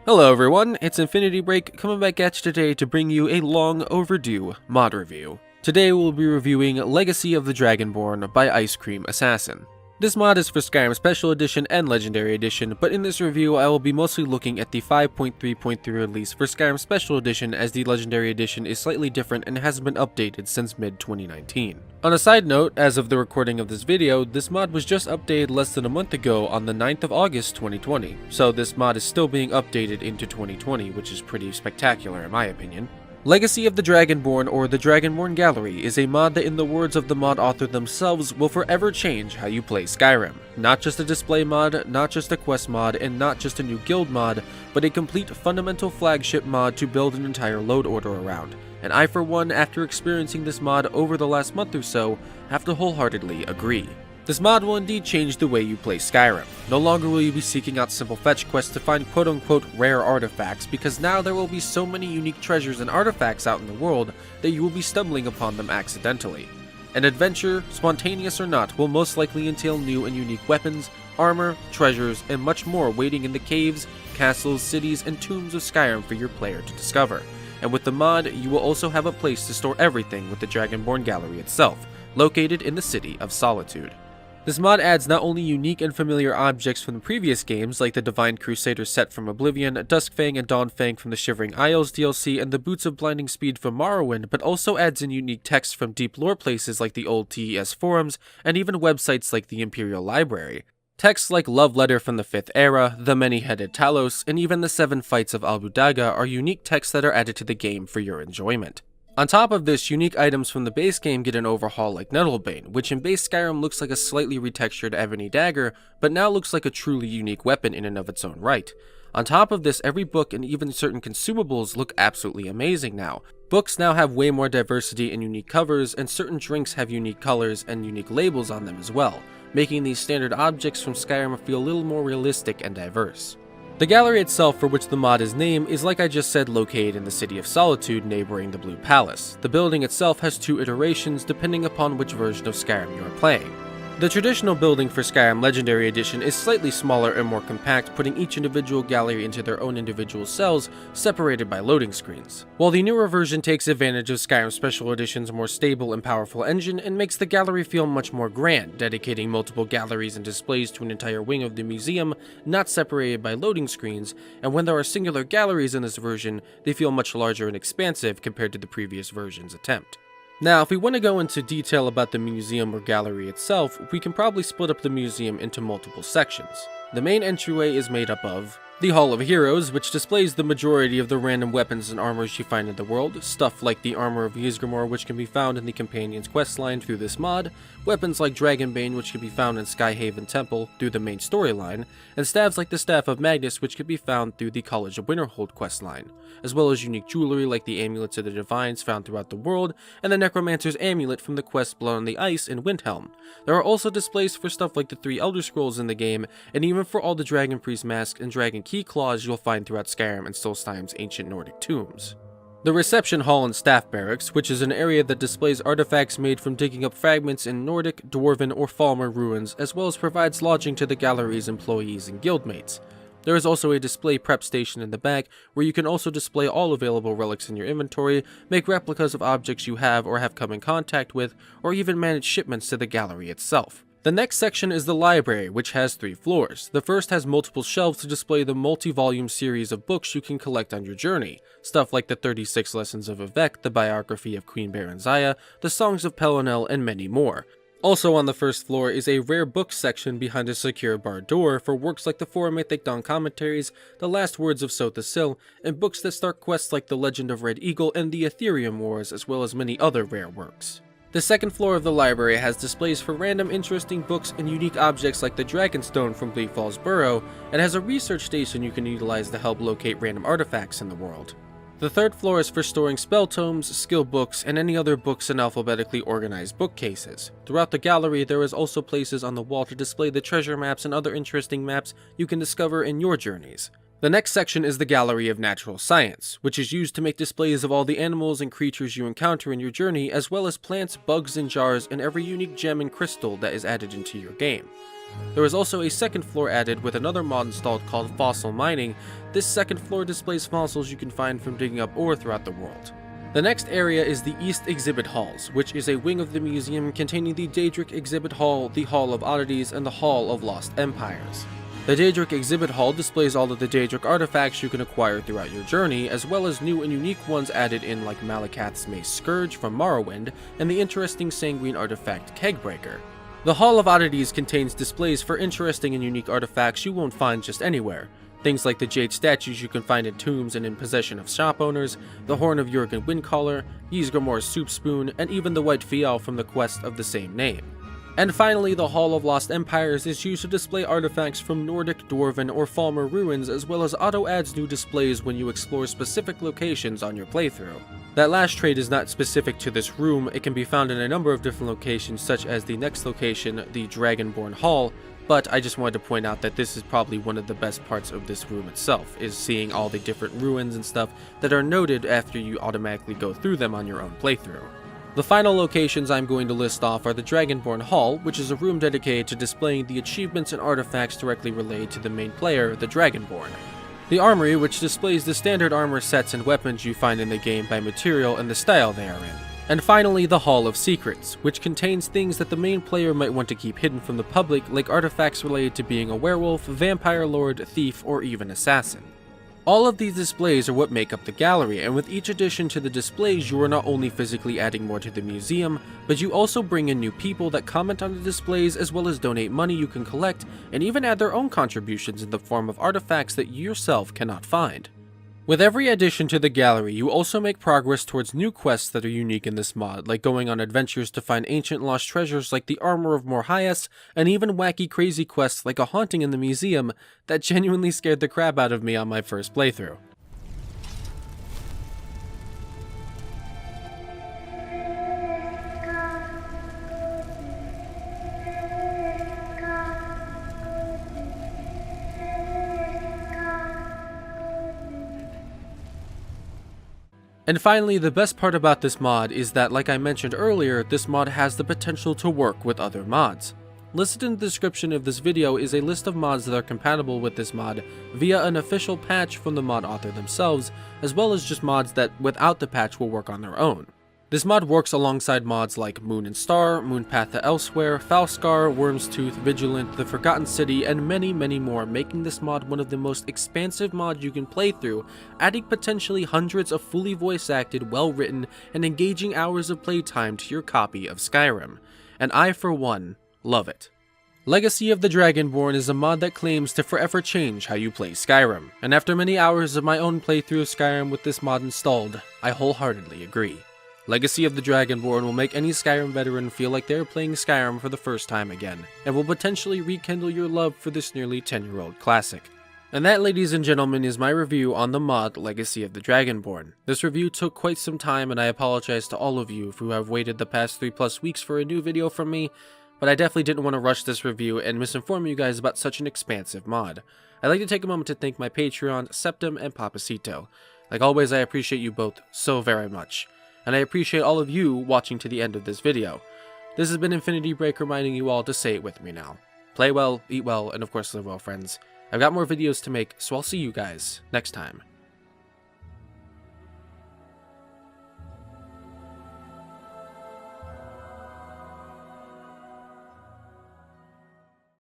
Hello everyone, it's Infinity Break coming back at you today to bring you a long overdue mod review. Today we'll be reviewing Legacy of the Dragonborn by Ice Cream Assassin. This mod is for Skyrim Special Edition and Legendary Edition, but in this review I will be mostly looking at the 5.3.3 release for Skyrim Special Edition, as the Legendary Edition is slightly different and hasn't been updated since mid-2019. On a side note, as of the recording of this video, this mod was just updated less than a month ago on the 9th of August 2020, so this mod is still being updated into 2020, which is pretty spectacular in my opinion. Legacy of the Dragonborn, or the Dragonborn Gallery, is a mod that, in the words of the mod author themselves, will forever change how you play Skyrim. Not just a display mod, not just a quest mod, and not just a new guild mod, but a complete fundamental flagship mod to build an entire load order around. And I, for one, after experiencing this mod over the last month or so, have to wholeheartedly agree. This mod will indeed change the way you play Skyrim. No longer will you be seeking out simple fetch quests to find quote-unquote rare artifacts, because now there will be so many unique treasures and artifacts out in the world that you will be stumbling upon them accidentally. An adventure, spontaneous or not, will most likely entail new and unique weapons, armor, treasures, and much more waiting in the caves, castles, cities, and tombs of Skyrim for your player to discover. And with the mod, you will also have a place to store everything with the Dragonborn Gallery itself, located in the City of Solitude. This mod adds not only unique and familiar objects from the previous games, like the Divine Crusader set from Oblivion, Duskfang and Dawnfang from the Shivering Isles DLC, and the Boots of Blinding Speed from Morrowind, but also adds in unique text from deep lore places like the old TES forums, and even websites like the Imperial Library. Texts like Love Letter from the 5th Era, The Many-Headed Talos, and even the 7 Fights of Albudaga are unique texts that are added to the game for your enjoyment. On top of this, unique items from the base game get an overhaul, like Nettlebane, which in base Skyrim looks like a slightly retextured ebony dagger, but now looks like a truly unique weapon in and of its own right. On top of this, every book and even certain consumables look absolutely amazing now. Books now have way more diversity and unique covers, and certain drinks have unique colors and unique labels on them as well, making these standard objects from Skyrim feel a little more realistic and diverse. The gallery itself, for which the mod is named, is, like I just said, located in the City of Solitude neighboring the Blue Palace. The building itself has 2 iterations depending upon which version of Skyrim you are playing. The traditional building for Skyrim Legendary Edition is slightly smaller and more compact, putting each individual gallery into their own individual cells, separated by loading screens. While the newer version takes advantage of Skyrim Special Edition's more stable and powerful engine and makes the gallery feel much more grand, dedicating multiple galleries and displays to an entire wing of the museum, not separated by loading screens, and when there are singular galleries in this version, they feel much larger and expansive compared to the previous version's attempt. Now, if we want to go into detail about the museum or gallery itself, we can probably split up the museum into multiple sections. The main entryway is made up of the Hall of Heroes, which displays the majority of the random weapons and armors you find in the world, stuff like the Armor of Ysgramor, which can be found in the Companion's questline through this mod, weapons like Dragonbane, which can be found in Skyhaven Temple through the main storyline, and staves like the Staff of Magnus, which can be found through the College of Winterhold questline, as well as unique jewelry like the Amulets of the Divines found throughout the world, and the Necromancer's Amulet from the quest Blood on the Ice in Windhelm. There are also displays for stuff like the 3 Elder Scrolls in the game, and even for all the Dragon Priest masks and Dragon Key claws you'll find throughout Skyrim and Solstheim's ancient Nordic tombs. The Reception Hall and Staff Barracks, which is an area that displays artifacts made from digging up fragments in Nordic, Dwarven, or Falmer ruins, as well as provides lodging to the gallery's employees and guildmates. There is also a display prep station in the back, where you can also display all available relics in your inventory, make replicas of objects you have or have come in contact with, or even manage shipments to the gallery itself. The next section is the library, which has 3 floors. The first has multiple shelves to display the multi-volume series of books you can collect on your journey. Stuff like the 36 Lessons of Vivec, the biography of Queen Baranzaya, the Songs of Pelennel, and many more. Also on the first floor is a rare books section behind a secure barred door for works like the 4 Mythic Dawn commentaries, the Last Words of Sotha Sil, and books that start quests like the Legend of Red Eagle and the Ethereum Wars, as well as many other rare works. The second floor of the library has displays for random interesting books and unique objects like the Dragonstone from Bleak Falls Burrow, and has a research station you can utilize to help locate random artifacts in the world. The third floor is for storing spell tomes, skill books, and any other books in alphabetically organized bookcases. Throughout the gallery, there is also places on the wall to display the treasure maps and other interesting maps you can discover in your journeys. The next section is the Gallery of Natural Science, which is used to make displays of all the animals and creatures you encounter in your journey, as well as plants, bugs, and jars, and every unique gem and crystal that is added into your game. There is also a second floor added with another mod installed called Fossil Mining. This second floor displays fossils you can find from digging up ore throughout the world. The next area is the East Exhibit Halls, which is a wing of the museum containing the Daedric Exhibit Hall, the Hall of Oddities, and the Hall of Lost Empires. The Daedric Exhibit Hall displays all of the Daedric artifacts you can acquire throughout your journey, as well as new and unique ones added in like Malakath's Mace Scourge from Morrowind, and the interesting Sanguine artifact Kegbreaker. The Hall of Oddities contains displays for interesting and unique artifacts you won't find just anywhere. Things like the jade statues you can find in tombs and in possession of shop owners, the Horn of Jurgen Windcaller, Ysgramor's Soup Spoon, and even the White Fial from the quest of the same name. And finally, the Hall of Lost Empires is used to display artifacts from Nordic, Dwarven, or Falmer ruins, as well as auto-adds new displays when you explore specific locations on your playthrough. That last trait is not specific to this room. It can be found in a number of different locations, such as the next location, the Dragonborn Hall, but I just wanted to point out that this is probably one of the best parts of this room itself, is seeing all the different ruins and stuff that are noted after you automatically go through them on your own playthrough. The final locations I'm going to list off are the Dragonborn Hall, which is a room dedicated to displaying the achievements and artifacts directly related to the main player, the Dragonborn. The Armory, which displays the standard armor sets and weapons you find in the game by material and the style they are in. And finally, the Hall of Secrets, which contains things that the main player might want to keep hidden from the public, like artifacts related to being a werewolf, vampire lord, thief, or even assassin. All of these displays are what make up the gallery, and with each addition to the displays you are not only physically adding more to the museum, but you also bring in new people that comment on the displays, as well as donate money you can collect, and even add their own contributions in the form of artifacts that you yourself cannot find. With every addition to the gallery, you also make progress towards new quests that are unique in this mod, like going on adventures to find ancient lost treasures like the Armor of Morhias, and even wacky crazy quests like a haunting in the museum that genuinely scared the crap out of me on my first playthrough. And finally, the best part about this mod is that, like I mentioned earlier, this mod has the potential to work with other mods. Listed in the description of this video is a list of mods that are compatible with this mod via an official patch from the mod author themselves, as well as just mods that without the patch will work on their own. This mod works alongside mods like Moon and Star, Moonpath to Elsewhere, Falskar, Worm's Tooth, Vigilant, The Forgotten City, and many, many more, making this mod one of the most expansive mods you can play through, adding potentially hundreds of fully voice-acted, well-written, and engaging hours of playtime to your copy of Skyrim. And I, for one, love it. Legacy of the Dragonborn is a mod that claims to forever change how you play Skyrim, and after many hours of my own playthrough of Skyrim with this mod installed, I wholeheartedly agree. Legacy of the Dragonborn will make any Skyrim veteran feel like they're playing Skyrim for the first time again, and will potentially rekindle your love for this nearly 10-year-old classic. And that, ladies and gentlemen, is my review on the mod Legacy of the Dragonborn. This review took quite some time, and I apologize to all of you who have waited the past 3+ weeks for a new video from me, but I definitely didn't want to rush this review and misinform you guys about such an expansive mod. I'd like to take a moment to thank my Patreon, Septum, and Papacito. Like always, I appreciate you both so very much. And I appreciate all of you watching to the end of this video. This has been Infinity Break reminding you all to say it with me now. Play well, eat well, and of course live well, friends. I've got more videos to make, so I'll see you guys next time.